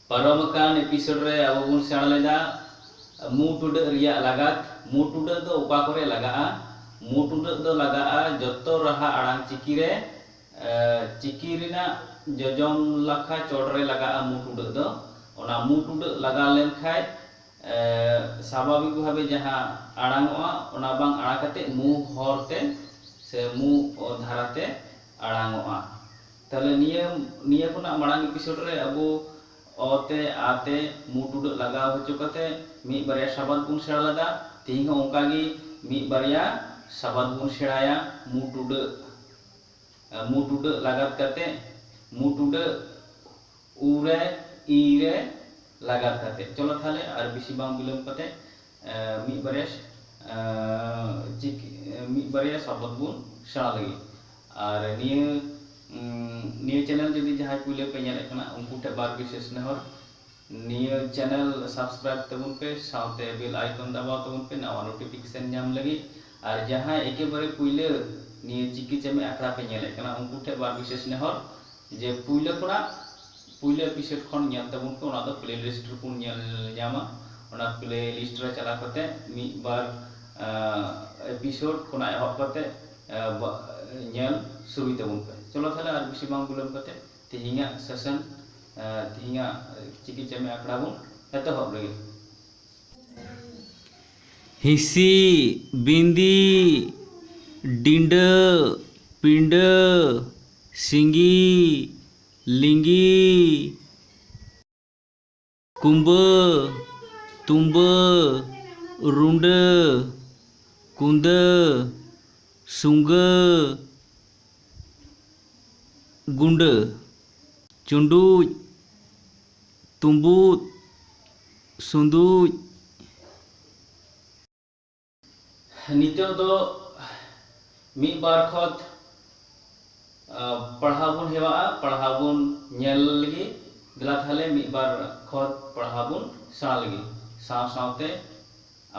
पारमकान episode रे अब बन सेणा लेदा मु टुडा रिया लगात मु टुडा दो ओका करे लगा मु टुडा दो लगा जतो रहा आड़ांग चिकी रे चिकी रिना जजम लाखा चोड़ रे लगा मु टुडा दो ओना मु टुडा लगा लेन खाय स्वाभाविक भावे जहां आड़ांगोआ ओना बांग आड़ा कते मु हरते से मु धाराते आड़ांगोआ ताले निया कोना माड़ांग एपिसोड रे अबो ओते आते मु टुडा लगा होचो कते मी बारिया शब्द बुन सेड़ा लगा तिहिं ओंका गी मी बारिया शब्द बुन सेड़ाया मु टुडा लगात कते मु टुडा उरे ईरे लगात कते चलो थाले और बेसी बांग बिलम कते मी बारिया शब्द बुन सेड़ा लगी और निया चैनल जदि जहां पुले पे नेले कना उनको टे बार विशेष नेहर निया चैनल सब्सक्राइब तबुन पे साथे बेल आइकन दबाव तबुन पे नवा नोटिफिकेशन नाम लगी और जहां एके बारे पुले निया चिकी चमे आखड़ा पे नेले कना उनको टे बार विशेष नेहर जे पुले कोना पुले एपिसोड खन नेल तबुन पे ओना दो प्लेलिस्ट रुपुन नेल न्यामा ओना प्लेलिस्ट रे चला कते मी बार एपिसोड कोना एहब कते नेल शुरू तबुन पे चलो थाले और बेसी बांग बिलम कते तिहिंगा सेशन तिहिंगा चिकी चमे आखड़ा बुन एतहब लगे हिसी बिंदी डिंडा पिंडा सिंगी लिंगी कुंबा तुम्बा रुंडा कुंदा सुंगा गुंडा चुंडूज तुम्बूत सुंदूज नितो दो मी बार खत पढ़ाबुन हेवा पढ़ाबुन नेल लगी दिला थाले मी बार खत पढ़ाबुन सेणा लगी साव सावते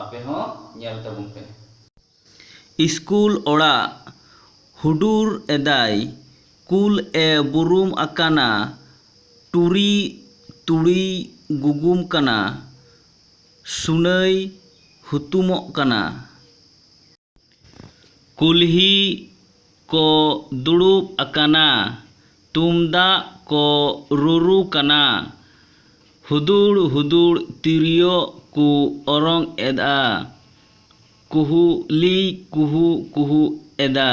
आपे हो नेल तबुन पे स्कूल ओड़ा हुडूर एदाय कुल ए बुरुम अकाना टूरी तुड़ी गुगुम कना सुनई हुतुमोक कना कुल्ही को दुड़ुब अकाना तुमदा को रुरु कना हुदुड़ हुदुड़ तिरियो को ओरंग एदा कुहू ली कुहू कुहू एदा।